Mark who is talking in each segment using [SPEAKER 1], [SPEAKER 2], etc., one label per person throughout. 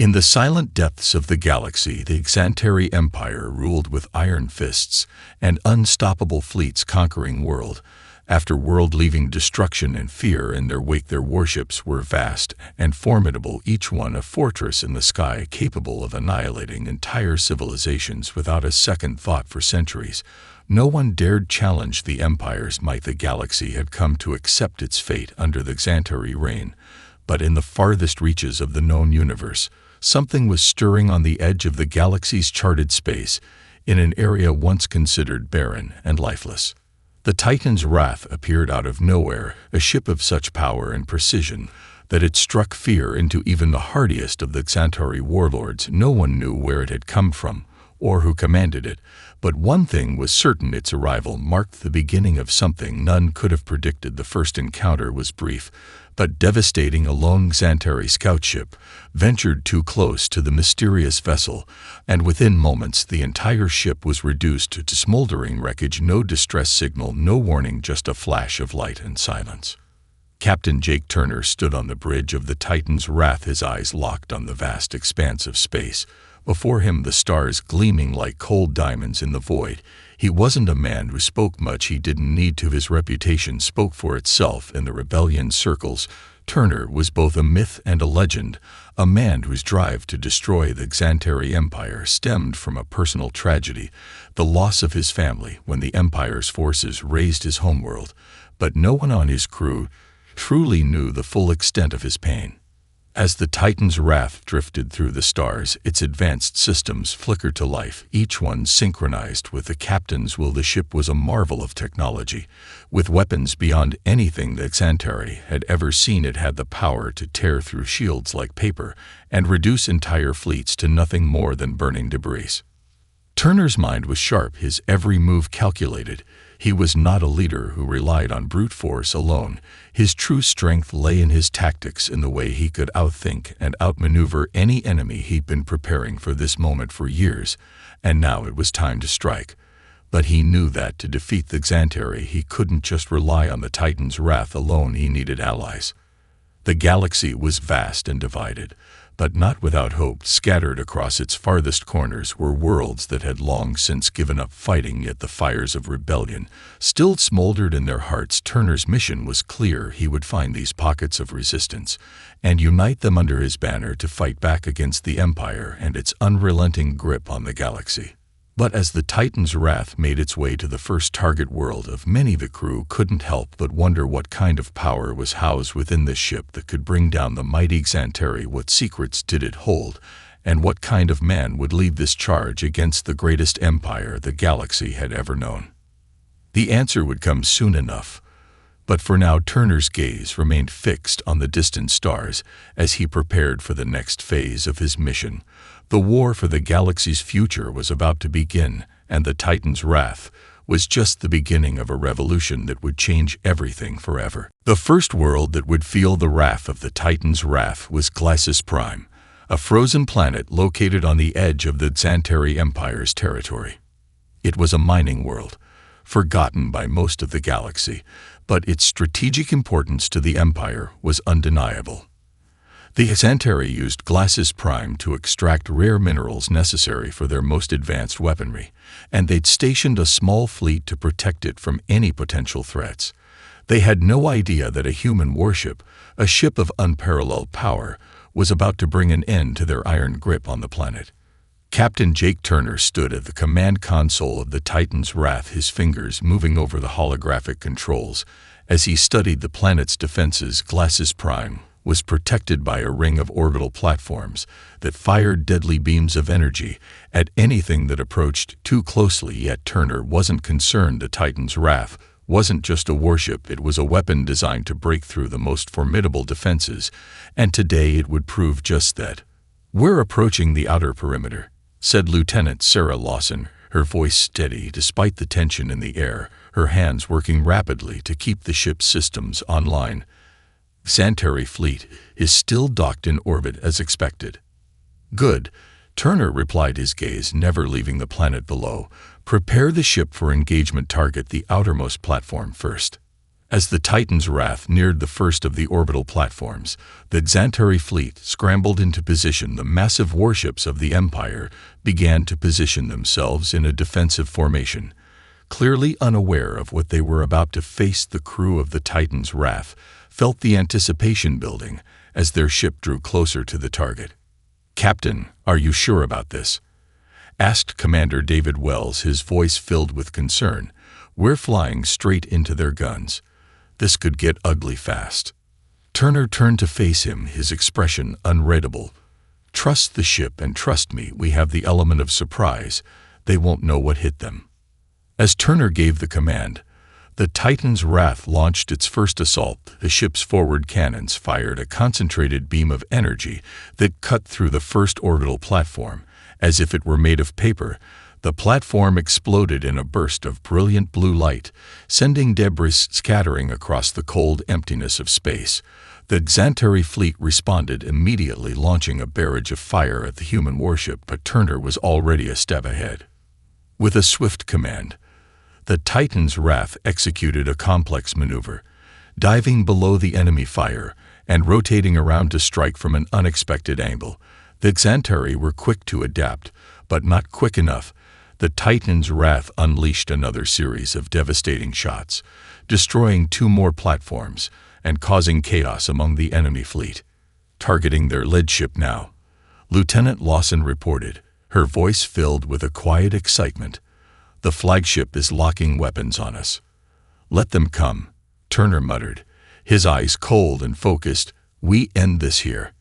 [SPEAKER 1] In the silent depths of the galaxy, the Xanteri Empire ruled with iron fists, and unstoppable fleets conquering world after world, leaving destruction and fear in their wake. Their warships were vast and formidable, each one a fortress in the sky capable of annihilating entire civilizations without a second thought. For centuries, no one dared challenge the Empire's might. The galaxy had come to accept its fate under the Xanteri reign, but in the farthest reaches of the known universe, something was stirring. On the edge of the galaxy's charted space, in an area once considered barren and lifeless, the Titan's Wrath appeared out of nowhere, a ship of such power and precision that it struck fear into even the hardiest of the Xanteri warlords. No one knew where it had come from or who commanded it, but one thing was certain: its arrival marked the beginning of something none could have predicted. The first encounter was brief but devastating. A lone Xanteri scout ship ventured too close to the mysterious vessel, and within moments the entire ship was reduced to smoldering wreckage. No distress signal, no warning, just a flash of light and silence. Captain Jake Turner stood on the bridge of the Titan's Wrath, his eyes locked on the vast expanse of space. Before him, the stars gleaming like cold diamonds in the void. He wasn't a man who spoke much. He didn't need to. His reputation spoke for itself in the rebellion circles. Turner was both a myth and a legend, a man whose drive to destroy the Xanteri Empire stemmed from a personal tragedy, the loss of his family when the Empire's forces razed his homeworld. But no one on his crew truly knew the full extent of his pain. As the Titan's Wrath drifted through the stars, its advanced systems flickered to life, each one synchronized with the captain's will. The ship was a marvel of technology, with weapons beyond anything the Xanteri had ever seen. It had the power to tear through shields like paper and reduce entire fleets to nothing more than burning debris. Turner's mind was sharp, his every move calculated. He was not a leader who relied on brute force alone. His true strength lay in his tactics, in the way he could outthink and outmaneuver any enemy. He'd been preparing for this moment for years, and now it was time to strike. But he knew that to defeat the Xanteri, he couldn't just rely on the Titan's Wrath alone. He needed allies. The galaxy was vast and divided, but not without hope. Scattered across its farthest corners were worlds that had long since given up fighting, yet the fires of rebellion still smoldered in their hearts. Turner's mission was clear. He would find these pockets of resistance and unite them under his banner to fight back against the Empire and its unrelenting grip on the galaxy. But as the Titan's Wrath made its way to the first target world of many, the crew couldn't help but wonder what kind of power was housed within this ship that could bring down the mighty Xanteri. What secrets did it hold, and what kind of man would lead this charge against the greatest empire the galaxy had ever known? The answer would come soon enough. But for now, Turner's gaze remained fixed on the distant stars as he prepared for the next phase of his mission. The war for the galaxy's future was about to begin, and the Titan's Wrath was just the beginning of a revolution that would change everything forever. The first world that would feel the wrath of the Titan's Wrath was Glacis Prime, a frozen planet located on the edge of the Xanteri Empire's territory. It was a mining world, forgotten by most of the galaxy, but its strategic importance to the Empire was undeniable. The Xanteri used Glacis Prime to extract rare minerals necessary for their most advanced weaponry, and they'd stationed a small fleet to protect it from any potential threats. They had no idea that a human warship, a ship of unparalleled power, was about to bring an end to their iron grip on the planet. Captain Jake Turner stood at the command console of the Titan's Wrath, his fingers moving over the holographic controls. As he studied the planet's defenses, Glacis Prime was protected by a ring of orbital platforms that fired deadly beams of energy at anything that approached too closely. Yet Turner wasn't concerned. The Titan's Wrath wasn't just a warship, it was a weapon designed to break through the most formidable defenses, and today it would prove just that. "We're approaching the outer perimeter," said Lieutenant Sarah Lawson, her voice steady despite the tension in the air, her hands working rapidly to keep the ship's systems online. "Xanteri fleet is still docked in orbit as expected." "Good," Turner replied, his gaze never leaving the planet below. "Prepare the ship for engagement. Target the outermost platform first." As the Titan's Wrath neared the first of the orbital platforms, the Xantari fleet scrambled into position. The massive warships of the Empire began to position themselves in a defensive formation. Clearly unaware of what they were about to face, the crew of the Titan's Wrath felt the anticipation building as their ship drew closer to the target. "Captain, are you sure about this?" asked Commander David Wells, his voice filled with concern. "We're flying straight into their guns. This could get ugly fast." Turner turned to face him, his expression unreadable. "Trust the ship and trust me, we have the element of surprise. They won't know what hit them." As Turner gave the command, the Titan's Wrath launched its first assault. The ship's forward cannons fired a concentrated beam of energy that cut through the first orbital platform. As if it were made of paper, the platform exploded in a burst of brilliant blue light, sending debris scattering across the cold emptiness of space. The Xantari fleet responded immediately, launching a barrage of fire at the human warship, but Turner was already a step ahead. With a swift command, the Titan's Wrath executed a complex maneuver, diving below the enemy fire and rotating around to strike from an unexpected angle. The Xantari were quick to adapt, but not quick enough. The Titan's Wrath unleashed another series of devastating shots, destroying 2 more platforms and causing chaos among the enemy fleet. Targeting their lead ship now, Lieutenant Lawson reported, her voice filled with a quiet excitement. "The flagship is locking weapons on us." "Let them come," Turner muttered, his eyes cold and focused. "We end this here."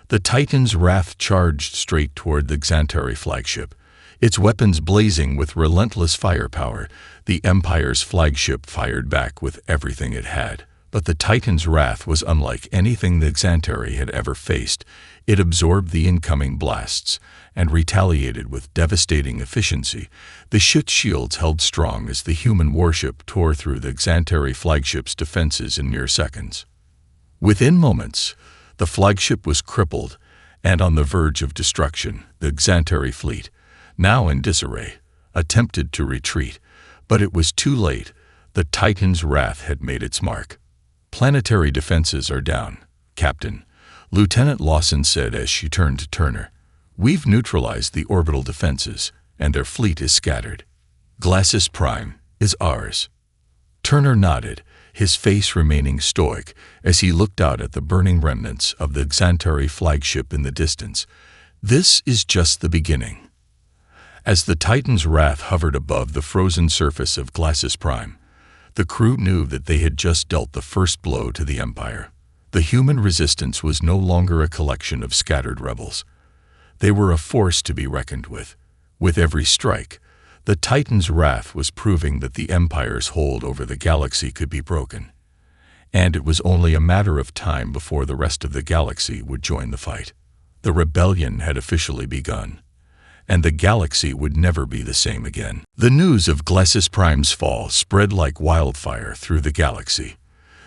[SPEAKER 1] The Titan's Wrath charged straight toward the Xantari flagship, its weapons blazing with relentless firepower. The Empire's flagship fired back with everything it had. But the Titan's Wrath was unlike anything the Xantari had ever faced. It absorbed the incoming blasts and retaliated with devastating efficiency. The ship's shields held strong as the human warship tore through the Xantari flagship's defenses in mere seconds. Within moments, the flagship was crippled and on the verge of destruction. The Xantari fleet, now in disarray, attempted to retreat, but it was too late. The Titan's Wrath had made its mark. "Planetary defenses are down, Captain," Lieutenant Lawson said as she turned to Turner. "We've neutralized the orbital defenses, and their fleet is scattered. Glacis Prime is ours." Turner nodded, his face remaining stoic as he looked out at the burning remnants of the Xantari flagship in the distance. "This is just the beginning." As the Titan's Wrath hovered above the frozen surface of Glacis Prime, the crew knew that they had just dealt the first blow to the Empire. The human resistance was no longer a collection of scattered rebels. They were a force to be reckoned with. With every strike, the Titan's Wrath was proving that the Empire's hold over the galaxy could be broken. And it was only a matter of time before the rest of the galaxy would join the fight. The rebellion had officially begun, and the galaxy would never be the same again. The news of Glacis Prime's fall spread like wildfire through the galaxy.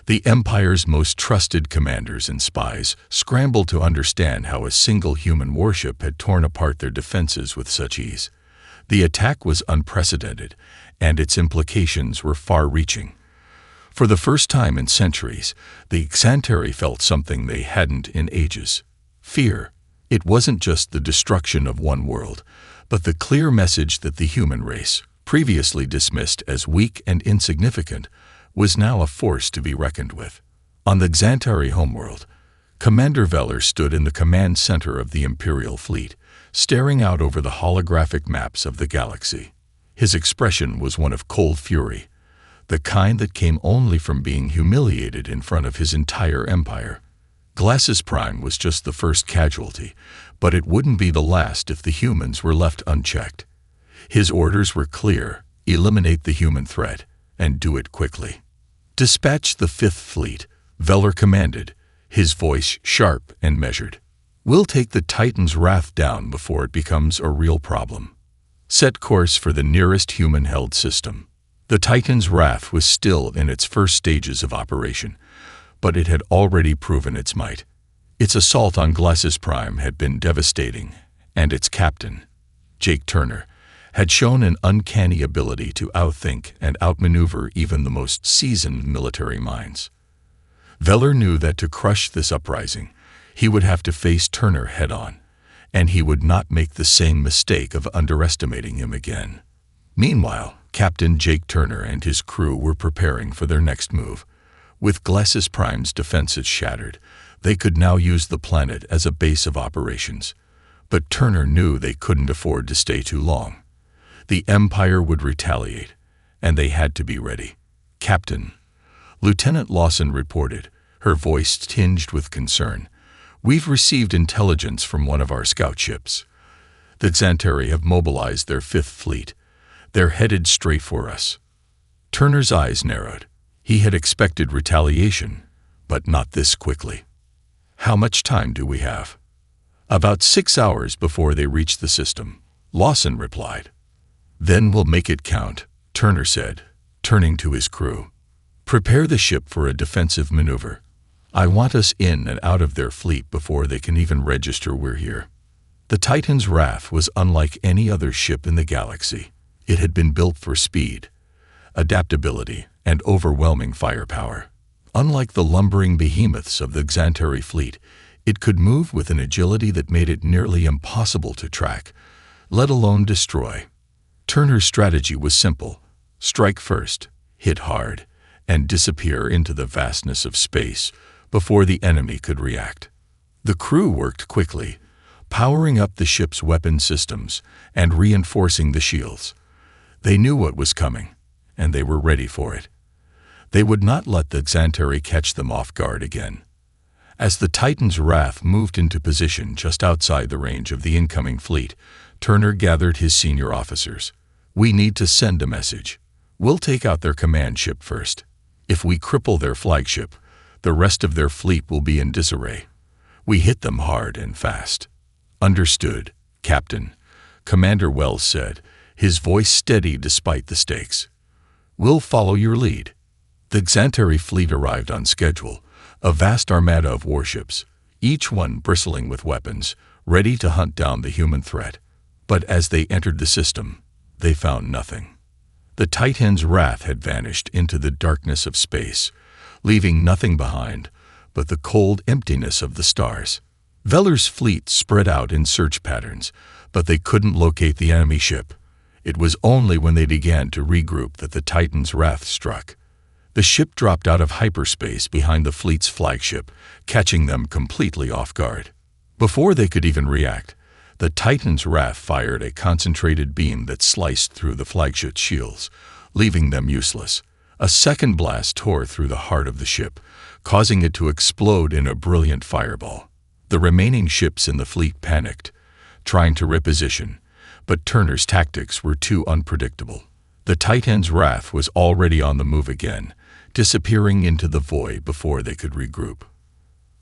[SPEAKER 1] The Empire's most trusted commanders and spies scrambled to understand how a single human warship had torn apart their defenses with such ease. The attack was unprecedented, and its implications were far-reaching. For the first time in centuries, the Xantari felt something they hadn't in ages: fear. It wasn't just the destruction of one world, but the clear message that the human race, previously dismissed as weak and insignificant, was now a force to be reckoned with. On the Xantari homeworld, Commander Veller stood in the command center of the Imperial fleet, staring out over the holographic maps of the galaxy. His expression was one of cold fury, the kind that came only from being humiliated in front of his entire empire. Glacis Prime was just the first casualty, but it wouldn't be the last if the humans were left unchecked. His orders were clear: eliminate the human threat, and do it quickly. "Dispatch the Fifth Fleet," Veller commanded, his voice sharp and measured. "We'll take the Titan's Wrath down before it becomes a real problem. Set course for the nearest human-held system." The Titan's Wrath was still in its first stages of operation, but it had already proven its might. Its assault on Glacis Prime had been devastating, and its captain, Jake Turner, had shown an uncanny ability to outthink and outmaneuver even the most seasoned military minds. Veller knew that to crush this uprising, he would have to face Turner head-on, and he would not make the same mistake of underestimating him again. Meanwhile, Captain Jake Turner and his crew were preparing for their next move. With Glacis Prime's defenses shattered, they could now use the planet as a base of operations. But Turner knew they couldn't afford to stay too long. The Empire would retaliate, and they had to be ready. "Captain," Lieutenant Lawson reported, her voice tinged with concern, "we've received intelligence from one of our scout ships. The Xanteri have mobilized their Fifth Fleet. They're headed straight for us." Turner's eyes narrowed. He had expected retaliation, but not this quickly. "How much time do we have?" "About 6 hours before they reach the system," Lawson replied. "Then we'll make it count," Turner said, turning to his crew. "Prepare the ship for a defensive maneuver. I want us in and out of their fleet before they can even register we're here." The Titan's Wrath was unlike any other ship in the galaxy. It had been built for speed, adaptability, and overwhelming firepower. Unlike the lumbering behemoths of the Xanteri fleet, it could move with an agility that made it nearly impossible to track, let alone destroy. Turner's strategy was simple: strike first, hit hard, and disappear into the vastness of space before the enemy could react. The crew worked quickly, powering up the ship's weapon systems and reinforcing the shields. They knew what was coming, and they were ready for it. They would not let the Xanteri catch them off guard again. As the Titan's Wrath moved into position just outside the range of the incoming fleet, Turner gathered his senior officers. "We need to send a message. We'll take out their command ship first. If we cripple their flagship, the rest of their fleet will be in disarray. We hit them hard and fast." "Understood, Captain," Commander Wells said, his voice steady despite the stakes. "We'll follow your lead." The Xanteri fleet arrived on schedule, a vast armada of warships, each one bristling with weapons, ready to hunt down the human threat. But as they entered the system, they found nothing. The Titan's Wrath had vanished into the darkness of space, leaving nothing behind but the cold emptiness of the stars. Veller's fleet spread out in search patterns, but they couldn't locate the enemy ship. It was only when they began to regroup that the Titan's Wrath struck. The ship dropped out of hyperspace behind the fleet's flagship, catching them completely off guard. Before they could even react, the Titan's Wrath fired a concentrated beam that sliced through the flagship's shields, leaving them useless. A second blast tore through the heart of the ship, causing it to explode in a brilliant fireball. The remaining ships in the fleet panicked, trying to reposition, but Turner's tactics were too unpredictable. The Titan's Wrath was already on the move again, disappearing into the void before they could regroup.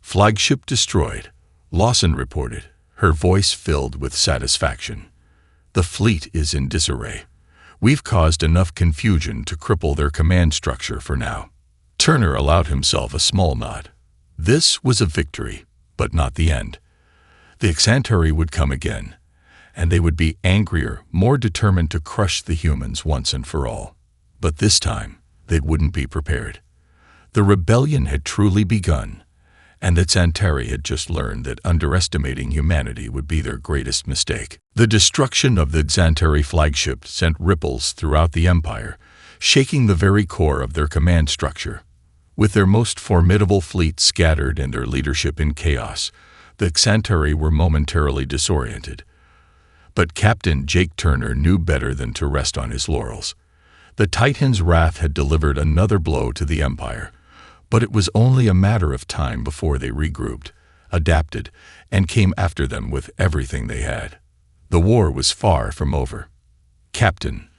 [SPEAKER 1] "Flagship destroyed," Lawson reported, her voice filled with satisfaction. "The fleet is in disarray. We've caused enough confusion to cripple their command structure for now." Turner allowed himself a small nod. This was a victory, but not the end. The Xanteri would come again, and they would be angrier, more determined to crush the humans once and for all. But this time, they wouldn't be prepared. The rebellion had truly begun, and the Xanteri had just learned that underestimating humanity would be their greatest mistake. The destruction of the Xanteri flagship sent ripples throughout the Empire, shaking the very core of their command structure. With their most formidable fleet scattered and their leadership in chaos, the Xanteri were momentarily disoriented. But Captain Jake Turner knew better than to rest on his laurels. The Titan's Wrath had delivered another blow to the Empire, but it was only a matter of time before they regrouped, adapted, and came after them with everything they had. The war was far from over. "Captain,"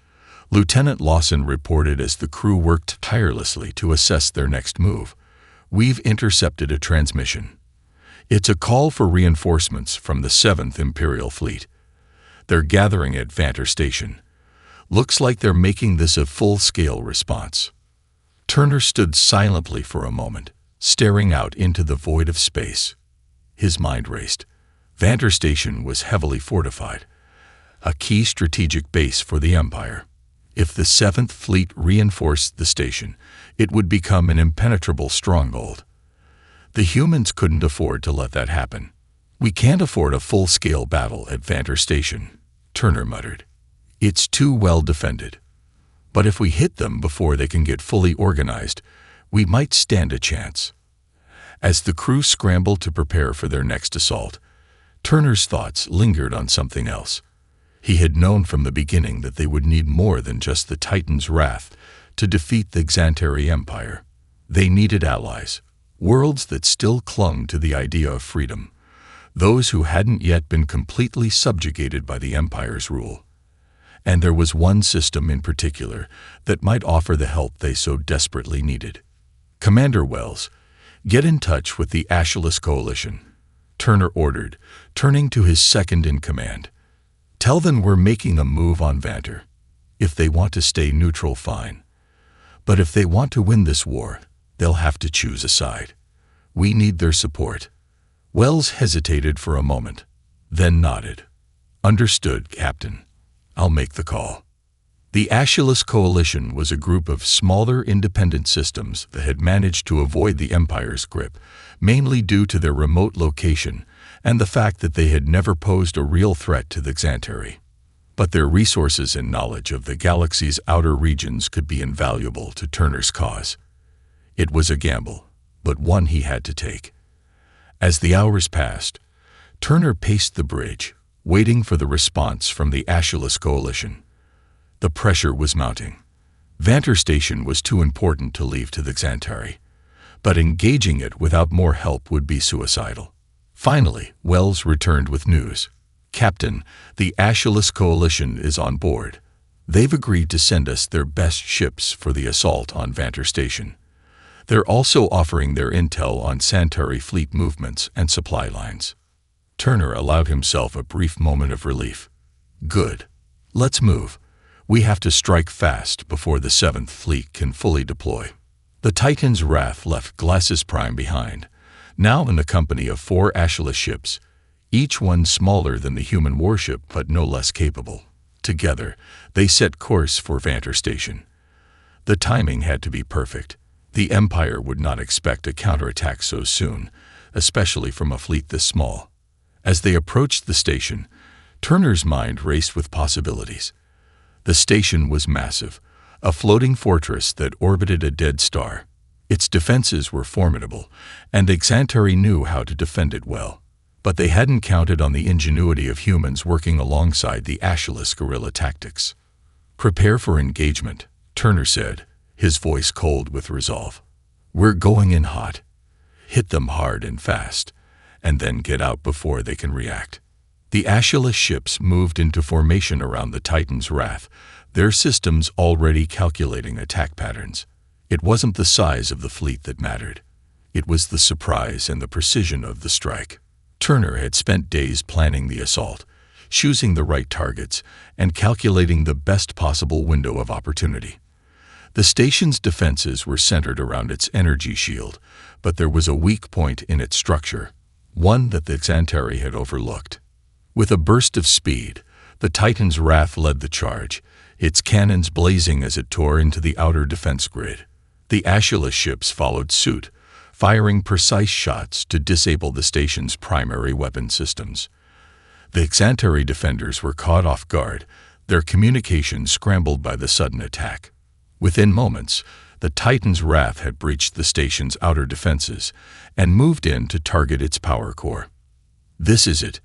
[SPEAKER 1] Lieutenant Lawson reported as the crew worked tirelessly to assess their next move, "we've intercepted a transmission. It's a call for reinforcements from the 7th Imperial Fleet. They're gathering at Vanter Station. Looks like they're making this a full-scale response." Turner stood silently for a moment, staring out into the void of space. His mind raced. Vanter Station was heavily fortified, a key strategic base for the Empire. If the 7th Fleet reinforced the station, it would become an impenetrable stronghold. The humans couldn't afford to let that happen. "We can't afford a full-scale battle at Vanter Station," Turner muttered. "It's too well defended. But if we hit them before they can get fully organized, we might stand a chance." As the crew scrambled to prepare for their next assault, Turner's thoughts lingered on something else. He had known from the beginning that they would need more than just the Titan's wrath to defeat the Xantari Empire. They needed allies, worlds that still clung to the idea of freedom, those who hadn't yet been completely subjugated by the Empire's rule. And there was one system in particular that might offer the help they so desperately needed. "Commander Wells, get in touch with the Aeschylus Coalition," Turner ordered, turning to his second-in-command. "Tell them we're making a move on Vanter. If they want to stay neutral, fine. But if they want to win this war, they'll have to choose a side. We need their support." Wells hesitated for a moment, then nodded. "Understood, Captain. I'll make the call." The Aeschylus Coalition was a group of smaller independent systems that had managed to avoid the Empire's grip, mainly due to their remote location and the fact that they had never posed a real threat to the Xantari. But their resources and knowledge of the galaxy's outer regions could be invaluable to Turner's cause. It was a gamble, but one he had to take. As the hours passed, Turner paced the bridge, waiting for the response from the Aeschylus Coalition. The pressure was mounting. Vanter Station was too important to leave to the Xantari, but engaging it without more help would be suicidal. Finally, Wells returned with news. "Captain, the Aeschylus Coalition is on board. They've agreed to send us their best ships for the assault on Vanter Station. They're also offering their intel on Xantari fleet movements and supply lines." Turner allowed himself a brief moment of relief. "Good. Let's move. We have to strike fast before the 7th Fleet can fully deploy." The Titan's wrath left Glacis Prime behind, now in the company of 4 Aeschylus ships, each one smaller than the human warship but no less capable. Together, they set course for Vanter Station. The timing had to be perfect. The Empire would not expect a counterattack so soon, especially from a fleet this small. As they approached the station, Turner's mind raced with possibilities. The station was massive, a floating fortress that orbited a dead star. Its defenses were formidable, and the Xantari knew how to defend it well. But they hadn't counted on the ingenuity of humans working alongside the Aeschylus guerrilla tactics. "Prepare for engagement," Turner said, his voice cold with resolve. "We're going in hot. Hit them hard and fast, and then get out before they can react." The Aeschylus ships moved into formation around the Titan's wrath, their systems already calculating attack patterns. It wasn't the size of the fleet that mattered. It was the surprise and the precision of the strike. Turner had spent days planning the assault, choosing the right targets, and calculating the best possible window of opportunity. The station's defenses were centered around its energy shield, but there was a weak point in its structure, one that the Xantari had overlooked. With a burst of speed, the Titan's wrath led the charge, its cannons blazing as it tore into the outer defense grid. The Aeschylus ships followed suit, firing precise shots to disable the station's primary weapon systems. The Xantari defenders were caught off guard, their communications scrambled by the sudden attack. Within moments, the Titan's wrath had breached the station's outer defenses and moved in to target its power core. "This is it,"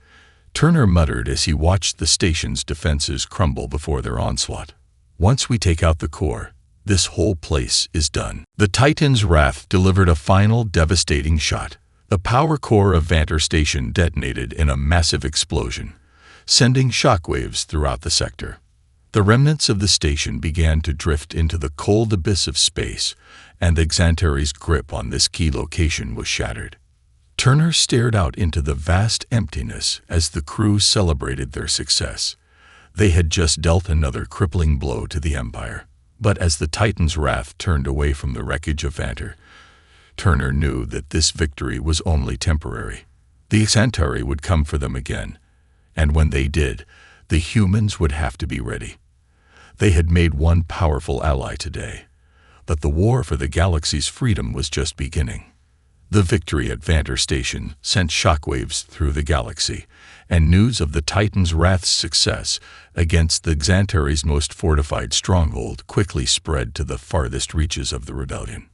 [SPEAKER 1] Turner muttered as he watched the station's defenses crumble before their onslaught. "Once we take out the core, this whole place is done." The Titan's wrath delivered a final devastating shot. The power core of Vanter Station detonated in a massive explosion, sending shockwaves throughout the sector. The remnants of the station began to drift into the cold abyss of space, and the Xantari's grip on this key location was shattered. Turner stared out into the vast emptiness as the crew celebrated their success. They had just dealt another crippling blow to the Empire. But as the Titan's wrath turned away from the wreckage of Vanter, Turner knew that this victory was only temporary. The Xantari would come for them again, and when they did, The humans would have to be ready. They had made one powerful ally today, but the war for the galaxy's freedom was just beginning. The victory at Vanter Station sent shockwaves through the galaxy, and news of the Titan's Wrath's success against the Xantary's most fortified stronghold quickly spread to the farthest reaches of the rebellion.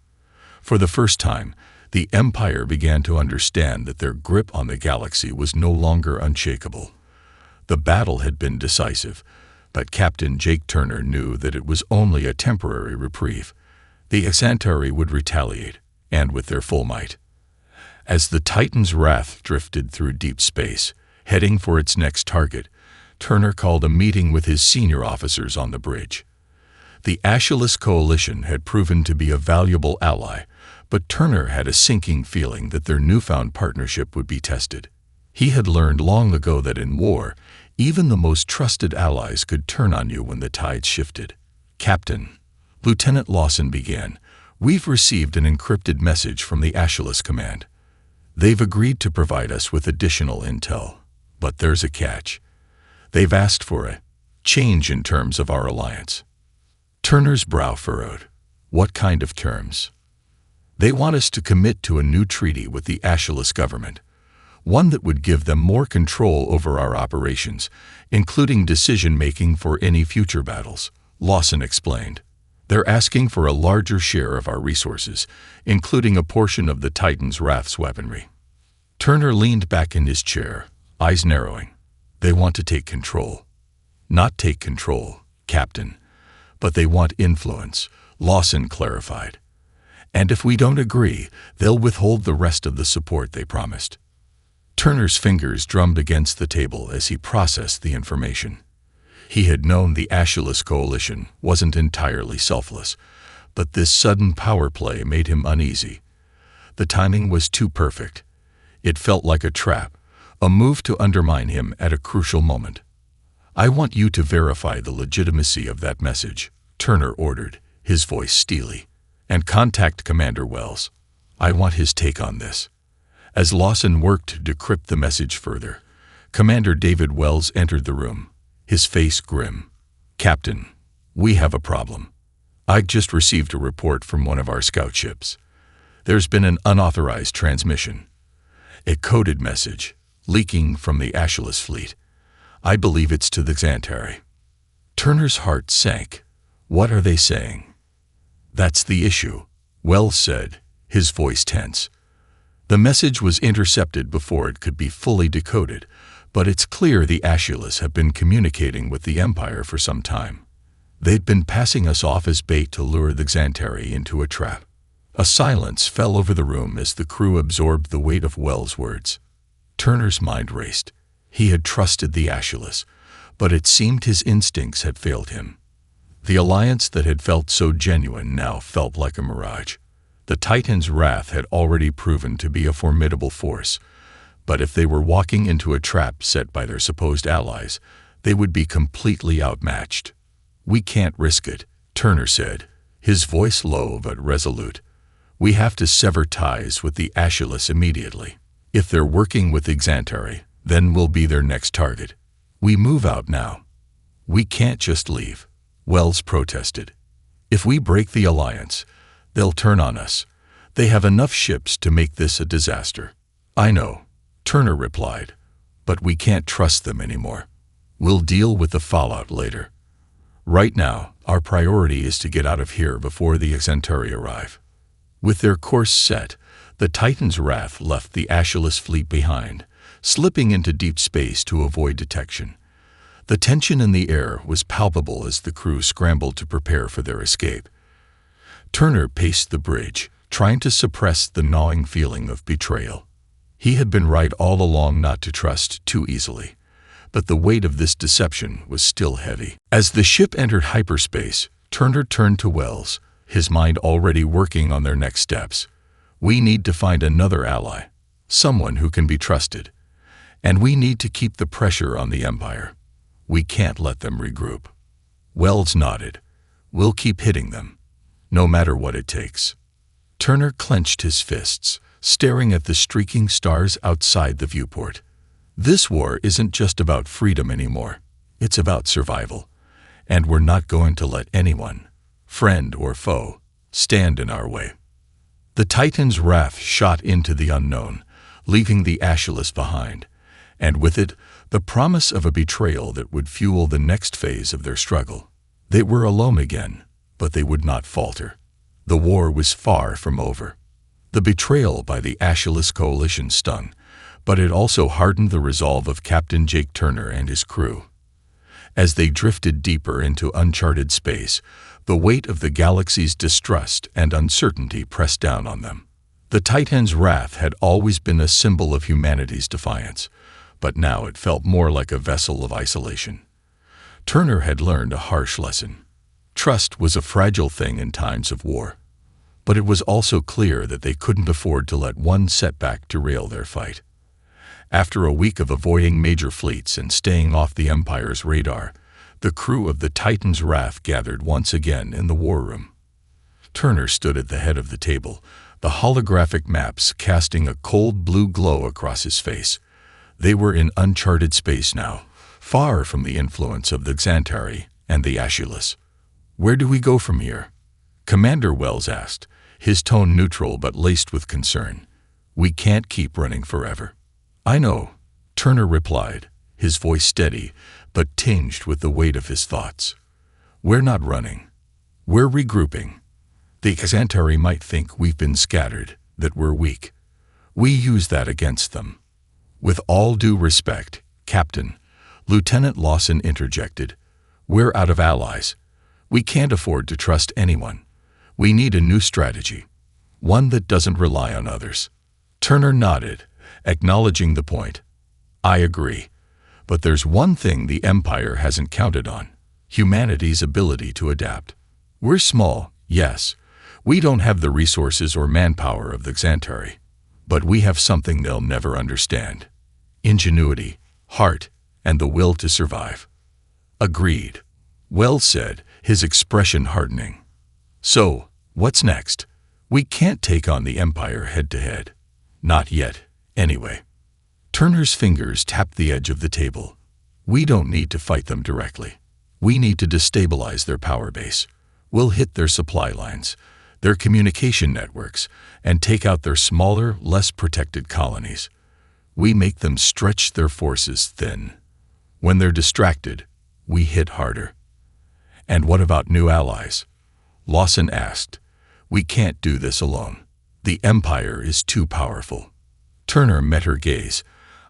[SPEAKER 1] For the first time, the Empire began to understand that their grip on the galaxy was no longer unshakable. The battle had been decisive, but Captain Jake Turner knew that it was only a temporary reprieve. The Xantari would retaliate, and with their full might. As the Titan's Wrath drifted through deep space, heading for its next target, Turner called a meeting with his senior officers on the bridge. The Aeschylus Coalition had proven to be a valuable ally, but Turner had a sinking feeling that their newfound partnership would be tested. He had learned long ago that in war, even the most trusted allies could turn on you when the tides shifted. "Captain," Lieutenant Lawson began, "we've received an encrypted message from the Aeschylus Command. They've agreed to provide us with additional intel, but there's a catch. They've asked for a change in terms of our alliance." Turner's brow furrowed. What kind of terms? They want us to commit to a new treaty with the Aeschylus government, one that would give them more control over our operations, including decision-making for any future battles, Lawson explained. They're asking for a larger share of our resources, including a portion of the Titan's Wrath's weaponry. Turner leaned back in his chair, eyes narrowing. They want to take control. Not take control, Captain, but they want influence, Lawson clarified. And if we don't agree, they'll withhold the rest of the support they promised. Turner's fingers drummed against the table as he processed the information. He had known the Aeschylus Coalition wasn't entirely selfless, but this sudden power play made him uneasy. The timing was too perfect. It felt like a trap, a move to undermine him at a crucial moment. "I want you to verify the legitimacy of that message," Turner ordered, his voice steely. "And contact Commander Wells. I want his take on this." As Lawson worked to decrypt the message further, Commander David Wells entered the room, his face grim. "Captain, we have a problem. I just received a report from one of our scout ships. There's been an unauthorized transmission. A coded message, leaking from the Aeschylus fleet. I believe it's to the Xantari." Turner's heart sank. "What are they saying?" "That's the issue," Wells said, his voice tense. "The message was intercepted before it could be fully decoded, but it's clear the Aeschylus have been communicating with the Empire for some time. They'd been passing us off as bait to lure the Xantari into a trap." A silence fell over the room as the crew absorbed the weight of Wells' words. Turner's mind raced. He had trusted the Aeschylus, but it seemed his instincts had failed him. The alliance that had felt so genuine now felt like a mirage. The Titan's Wrath had already proven to be a formidable force, but if they were walking into a trap set by their supposed allies, they would be completely outmatched. "We can't risk it," Turner said, his voice low but resolute. "We have to sever ties with the Aeschylus immediately. If they're working with the Xantari, then we'll be their next target. We move out now. We can't just leave," Wells protested. "If we break the alliance, they'll turn on us. They have enough ships to make this a disaster." "I know," Turner replied, "but we can't trust them anymore. We'll deal with the fallout later. Right now, our priority is to get out of here before the Xantari arrive." With their course set, the Titan's Wrath left the Aeschylus fleet behind, slipping into deep space to avoid detection. The tension in the air was palpable as the crew scrambled to prepare for their escape. Turner paced the bridge, trying to suppress the gnawing feeling of betrayal. He had been right all along not to trust too easily, but the weight of this deception was still heavy. As the ship entered hyperspace, Turner turned to Wells, his mind already working on their next steps. "We need to find another ally, someone who can be trusted. And we need to keep the pressure on the Empire. We can't let them regroup." Wells nodded. "We'll keep hitting them, no matter what it takes." Turner clenched his fists, staring at the streaking stars outside the viewport. This war isn't just about freedom anymore. It's about survival, and we're not going to let anyone, friend or foe, stand in our way. The Titan's wrath shot into the unknown, leaving the Aeshulus behind, and with it, the promise of a betrayal that would fuel the next phase of their struggle. They were alone again, but they would not falter. The war was far from over. The betrayal by the Aeshulus coalition stung, but it also hardened the resolve of Captain Jake Turner and his crew. As they drifted deeper into uncharted space, the weight of the galaxy's distrust and uncertainty pressed down on them. The Titan's wrath had always been a symbol of humanity's defiance, but now it felt more like a vessel of isolation. Turner had learned a harsh lesson. Trust was a fragile thing in times of war, but it was also clear that they couldn't afford to let one setback derail their fight. After a week of avoiding major fleets and staying off the Empire's radar, the crew of the Titan's Wrath gathered once again in the war room. Turner stood at the head of the table, the holographic maps casting a cold blue glow across his face. They were in uncharted space now, far from the influence of the Xantari and the Aeshulus. "Where do we go from here?" Commander Wells asked, his tone neutral but laced with concern. "We can't keep running forever." "I know," Turner replied, his voice steady but tinged with the weight of his thoughts. "We're not running. We're regrouping. The Xantari might think we've been scattered, that we're weak. We use that against them." "With all due respect, Captain," Lieutenant Lawson interjected, "we're out of allies. We can't afford to trust anyone. We need a new strategy, one that doesn't rely on others." Turner nodded, acknowledging the point. "I agree. But there's one thing the Empire hasn't counted on: humanity's ability to adapt. We're small, yes. We don't have the resources or manpower of the Xantari. But we have something they'll never understand: ingenuity, heart, and the will to survive." "Agreed," Wells said, his expression hardening. "So, what's next? We can't take on the Empire head-to-head. Not yet, anyway." Turner's fingers tapped the edge of the table. "We don't need to fight them directly. We need to destabilize their power base. We'll hit their supply lines, their communication networks, and take out their smaller, less protected colonies. We make them stretch their forces thin. When they're distracted, we hit harder." "And what about new allies?" Lawson asked. "We can't do this alone. The Empire is too powerful." Turner met her gaze.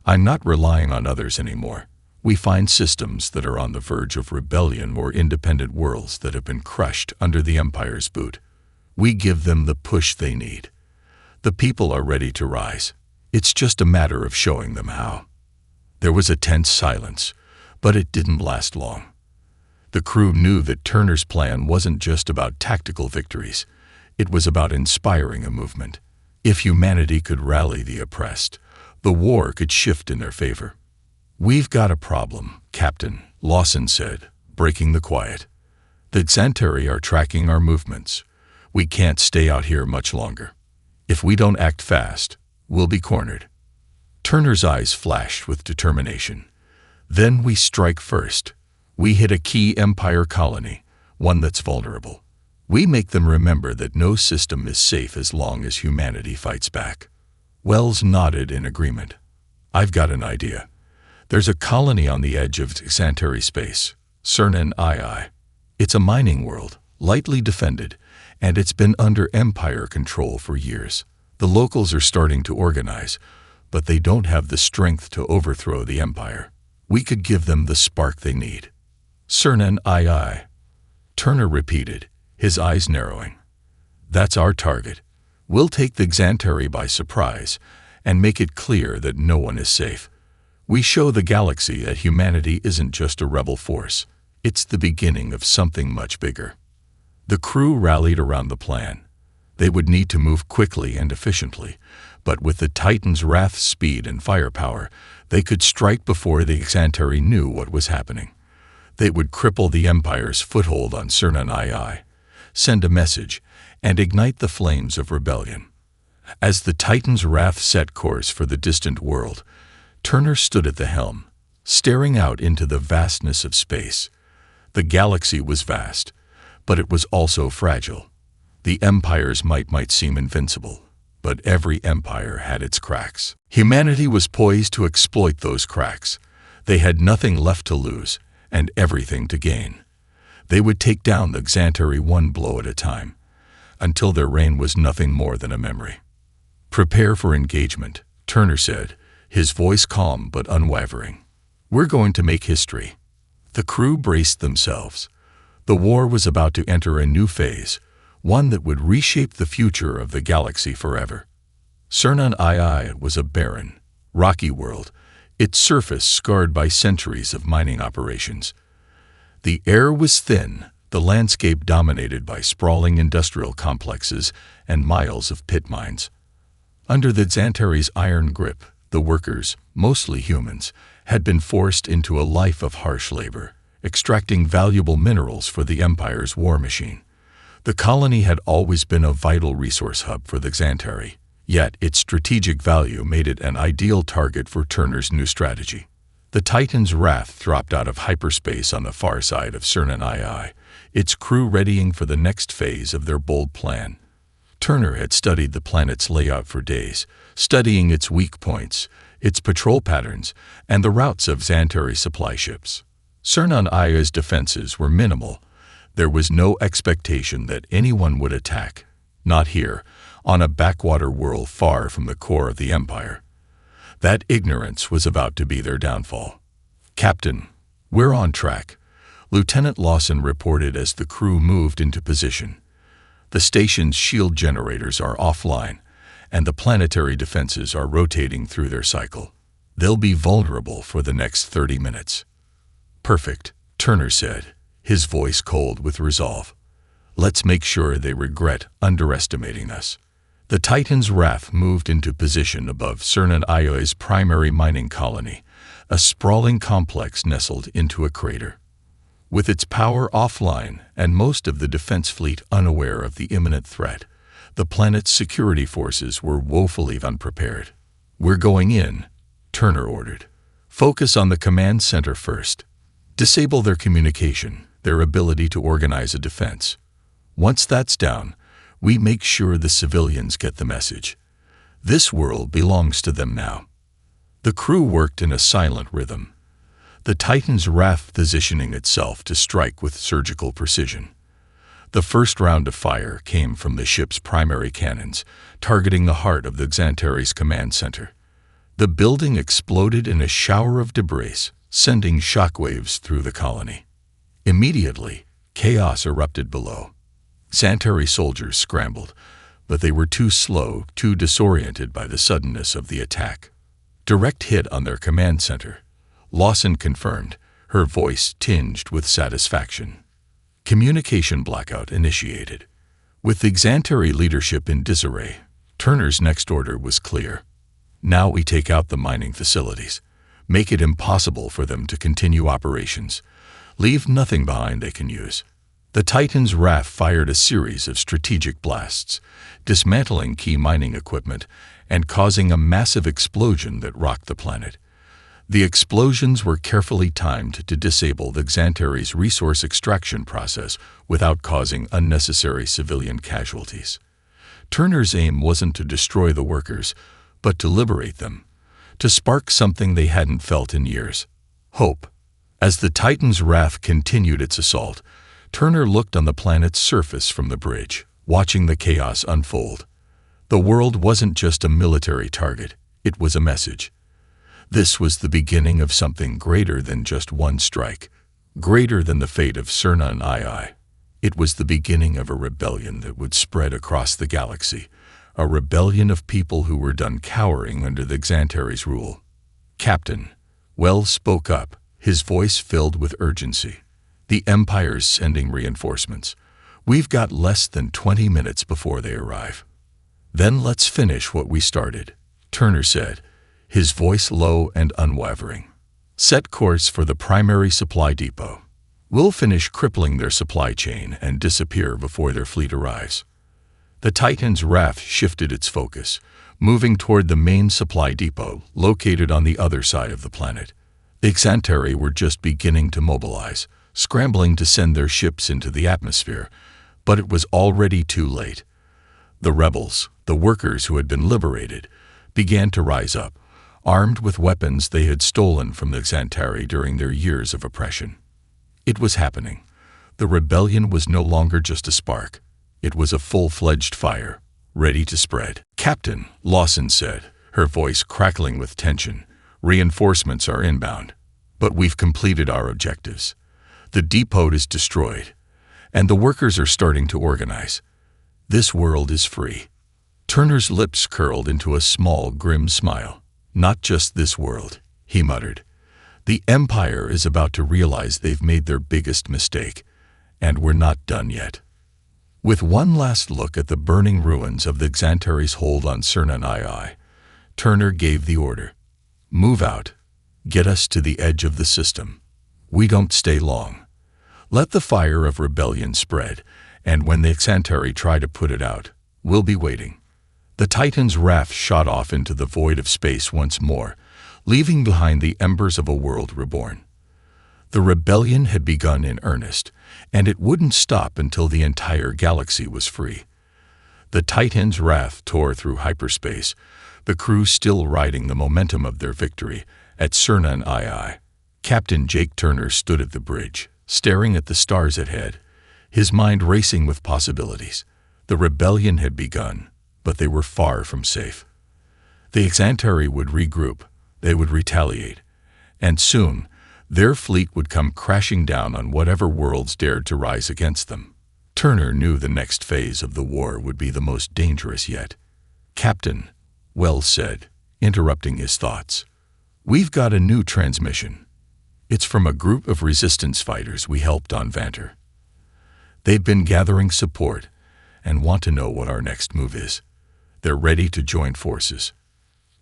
[SPEAKER 1] "I'm not relying on others anymore. We find systems that are on the verge of rebellion or independent worlds that have been crushed under the Empire's boot. We give them the push they need. The people are ready to rise. It's just a matter of showing them how." There was a tense silence, but it didn't last long. The crew knew that Turner's plan wasn't just about tactical victories. It was about inspiring a movement. If humanity could rally the oppressed, the war could shift in their favor. "We've got a problem, Captain," Lawson said, breaking the quiet. "The Xantari are tracking our movements. We can't stay out here much longer. If we don't act fast, we'll be cornered." Turner's eyes flashed with determination. "Then we strike first. We hit a key Empire colony, one that's vulnerable. We make them remember that no system is safe as long as humanity fights back." Wells nodded in agreement. "I've got an idea. There's a colony on the edge of Xantari space, Cernan II. It's a mining world, lightly defended, and it's been under Empire control for years. The locals are starting to organize, but they don't have the strength to overthrow the Empire. We could give them the spark they need." "Cernan II," Turner repeated, his eyes narrowing. "That's our target. We'll take the Xantari by surprise and make it clear that no one is safe. We show the galaxy that humanity isn't just a rebel force. It's the beginning of something much bigger." The crew rallied around the plan. They would need to move quickly and efficiently, but with the Titan's Wrath's speed and firepower, they could strike before the Xantari knew what was happening. They would cripple the Empire's foothold on Cernan II, send a message, and ignite the flames of rebellion. As the Titan's Wrath set course for the distant world, Turner stood at the helm, staring out into the vastness of space. The galaxy was vast, but it was also fragile. The Empire's might seem invincible, but every empire had its cracks. Humanity was poised to exploit those cracks. They had nothing left to lose and everything to gain. They would take down the Xantari one blow at a time, until their reign was nothing more than a memory. "Prepare for engagement," Turner said, his voice calm but unwavering. "We're going to make history." The crew braced themselves. The war was about to enter a new phase, one that would reshape the future of the galaxy forever. Cernan II was a barren, rocky world, its surface scarred by centuries of mining operations. The air was thin, the landscape dominated by sprawling industrial complexes and miles of pit mines. Under the Xantari's iron grip, the workers, mostly humans, had been forced into a life of harsh labor, extracting valuable minerals for the Empire's war machine. The colony had always been a vital resource hub for the Xantari, yet its strategic value made it an ideal target for Turner's new strategy. The Titan's Wrath dropped out of hyperspace on the far side of Cernan II, its crew readying for the next phase of their bold plan. Turner had studied the planet's layout for days, studying its weak points, its patrol patterns, and the routes of Xantari supply ships. Cernan II's defenses were minimal. There was no expectation that anyone would attack, not here, on a backwater world far from the core of the Empire. That ignorance was about to be their downfall. "Captain, we're on track," Lieutenant Lawson reported as the crew moved into position. "The station's shield generators are offline, and the planetary defenses are rotating through their cycle. They'll be vulnerable for the next 30 minutes. "Perfect," Turner said, his voice cold with resolve. "Let's make sure they regret underestimating us." The Titan's Wrath moved into position above Cernan II's primary mining colony, a sprawling complex nestled into a crater. With its power offline and most of the defense fleet unaware of the imminent threat, the planet's security forces were woefully unprepared. "We're going in," Turner ordered. "Focus on the command center first. Disable their communication, their ability to organize a defense. Once that's down, we make sure the civilians get the message. This world belongs to them now." The crew worked in a silent rhythm, the Titan's Wrath positioning itself to strike with surgical precision. The first round of fire came from the ship's primary cannons, targeting the heart of the Xantari's command center. The building exploded in a shower of debris, sending shockwaves through the colony. Immediately, chaos erupted below. Xantari soldiers scrambled, but they were too slow, too disoriented by the suddenness of the attack. "Direct hit on their command center," Lawson confirmed, her voice tinged with satisfaction. Communication blackout initiated. With the Xantari leadership in disarray, Turner's next order was clear. "Now we take out the mining facilities. Make it impossible for them to continue operations. Leave nothing behind they can use." The Titan's Wrath fired a series of strategic blasts, dismantling key mining equipment and causing a massive explosion that rocked the planet. The explosions were carefully timed to disable the Xantari's resource extraction process without causing unnecessary civilian casualties. Turner's aim wasn't to destroy the workers, but to liberate them, to spark something they hadn't felt in years: hope. As the Titan's Wrath continued its assault, Turner looked on the planet's surface from the bridge, watching the chaos unfold. The world wasn't just a military target, it was a message. This was the beginning of something greater than just one strike, greater than the fate of Cernan II. It was the beginning of a rebellion that would spread across the galaxy, a rebellion of people who were done cowering under the Xantari's rule. "Captain," Wells spoke up, his voice filled with urgency. "The Empire's sending reinforcements. We've got less than 20 minutes before they arrive." "Then let's finish what we started," Turner said, his voice low and unwavering. "Set course for the primary supply depot. We'll finish crippling their supply chain and disappear before their fleet arrives." The Titan's Wrath shifted its focus, moving toward the main supply depot located on the other side of the planet. The Xantari were just beginning to mobilize, scrambling to send their ships into the atmosphere, but it was already too late. The rebels, the workers who had been liberated, began to rise up, armed with weapons they had stolen from the Xantari during their years of oppression. It was happening. The rebellion was no longer just a spark. It was a full-fledged fire, ready to spread. "Captain," Lawson said, her voice crackling with tension, "reinforcements are inbound, but we've completed our objectives. The depot is destroyed, and the workers are starting to organize. This world is free." Turner's lips curled into a small, grim smile. "Not just this world," he muttered. "The Empire is about to realize they've made their biggest mistake, and we're not done yet." With one last look at the burning ruins of the Xantari's hold on Cernan II, Turner gave the order. "Move out. Get us to the edge of the system. We don't stay long. Let the fire of rebellion spread, and when the Xantari try to put it out, we'll be waiting." The Titan's raft shot off into the void of space once more, leaving behind the embers of a world reborn. The rebellion had begun in earnest, and it wouldn't stop until the entire galaxy was free. The Titan's wrath tore through hyperspace, the crew still riding the momentum of their victory at Cernan II. Captain Jake Turner stood at the bridge, staring at the stars ahead, his mind racing with possibilities. The rebellion had begun, but they were far from safe. The Xantari would regroup, they would retaliate, and soon their fleet would come crashing down on whatever worlds dared to rise against them. Turner knew the next phase of the war would be the most dangerous yet. "Captain," Wells said, interrupting his thoughts, "we've got a new transmission. It's from a group of resistance fighters we helped on Vanter. They've been gathering support and want to know what our next move is. They're ready to join forces."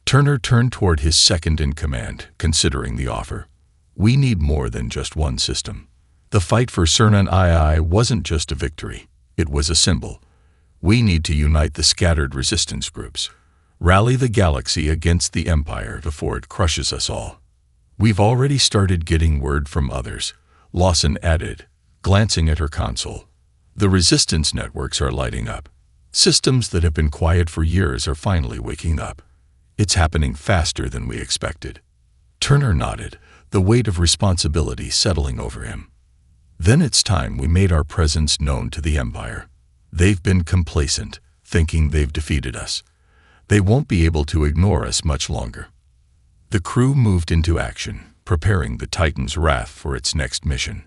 [SPEAKER 1] Turner turned toward his second-in-command, considering the offer. "We need more than just one system. The fight for Cernan II wasn't just a victory, it was a symbol. We need to unite the scattered resistance groups, rally the galaxy against the Empire before it crushes us all." "We've already started getting word from others," Lawson added, glancing at her console. "The resistance networks are lighting up. Systems that have been quiet for years are finally waking up. It's happening faster than we expected." Turner nodded, the weight of responsibility settling over him. "Then it's time we made our presence known to the Empire. They've been complacent, thinking they've defeated us. They won't be able to ignore us much longer." The crew moved into action, preparing the Titan's wrath for its next mission.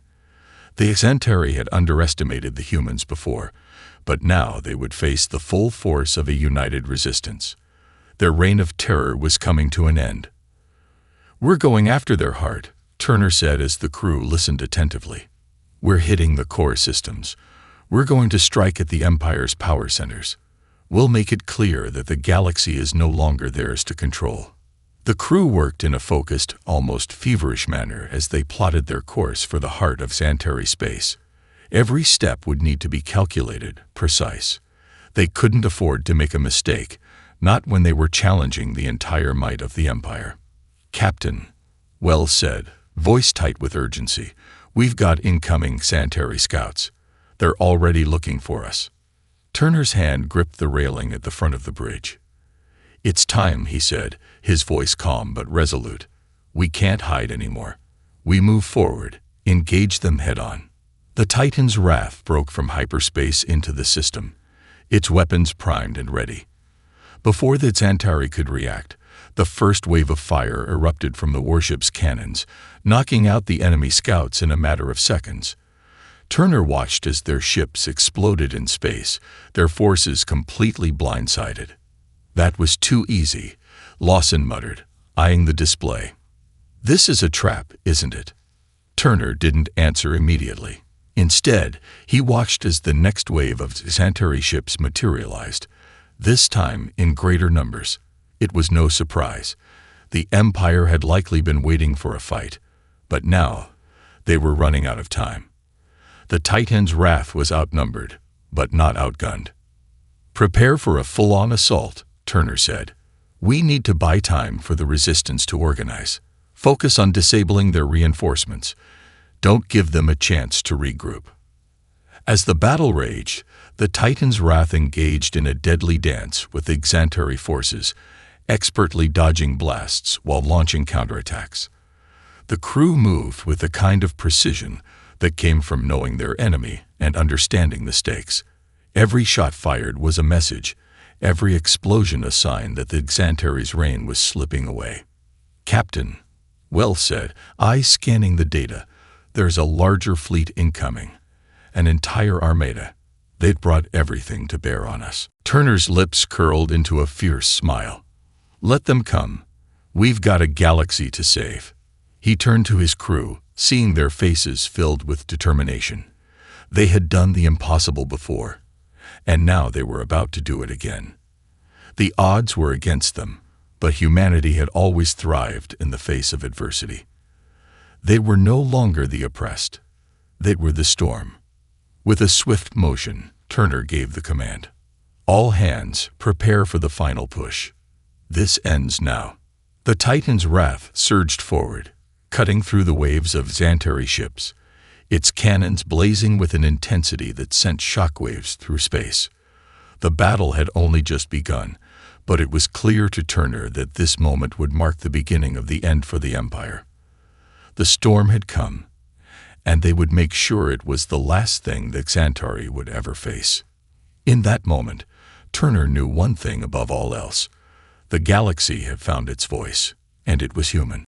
[SPEAKER 1] The Xantari had underestimated the humans before, but now they would face the full force of a united resistance. Their reign of terror was coming to an end. "We're going after their heart," Turner said as the crew listened attentively. "We're hitting the core systems. We're going to strike at the Empire's power centers. We'll make it clear that the galaxy is no longer theirs to control." The crew worked in a focused, almost feverish manner as they plotted their course for the heart of Xantari space. Every step would need to be calculated, precise. They couldn't afford to make a mistake, not when they were challenging the entire might of the Empire. "Captain," Wells said, voice tight with urgency, "we've got incoming Xantari scouts. They're already looking for us." Turner's hand gripped the railing at the front of the bridge. "It's time," he said, his voice calm but resolute. "We can't hide anymore. We move forward, engage them head-on." The Titan's wrath broke from hyperspace into the system, its weapons primed and ready. Before the Xantari could react, the first wave of fire erupted from the warship's cannons, knocking out the enemy scouts in a matter of seconds. Turner watched as their ships exploded in space, their forces completely blindsided. "That was too easy," Lawson muttered, eyeing the display. "This is a trap, isn't it?" Turner didn't answer immediately. Instead, he watched as the next wave of Xantari ships materialized, this time in greater numbers. It was no surprise. The Empire had likely been waiting for a fight, but now they were running out of time. The Titan's wrath was outnumbered, but not outgunned. "Prepare for a full-on assault," Turner said. "We need to buy time for the resistance to organize. Focus on disabling their reinforcements. Don't give them a chance to regroup. As the battle raged, the Titan's wrath engaged in a deadly dance with the Xantari forces, expertly dodging blasts while launching counterattacks. The crew moved with a kind of precision that came from knowing their enemy and understanding the stakes. Every shot fired was a message, every explosion a sign that the Xantari's reign was slipping away. "Captain," Well said, eyes scanning the data, "there's a larger fleet incoming. An entire armada. They'd brought everything to bear on us." Turner's lips curled into a fierce smile. "Let them come. We've got a galaxy to save." He turned to his crew, seeing their faces filled with determination. They had done the impossible before, and now they were about to do it again. The odds were against them, but humanity had always thrived in the face of adversity. They were no longer the oppressed. They were the storm. With a swift motion, Turner gave the command. "All hands, prepare for the final push. This ends now." The Titan's wrath surged forward, cutting through the waves of Xantari ships, its cannons blazing with an intensity that sent shockwaves through space. The battle had only just begun, but it was clear to Turner that this moment would mark the beginning of the end for the Empire. The storm had come, and they would make sure it was the last thing that Xantari would ever face. In that moment, Turner knew one thing above all else. The galaxy had found its voice, and it was human.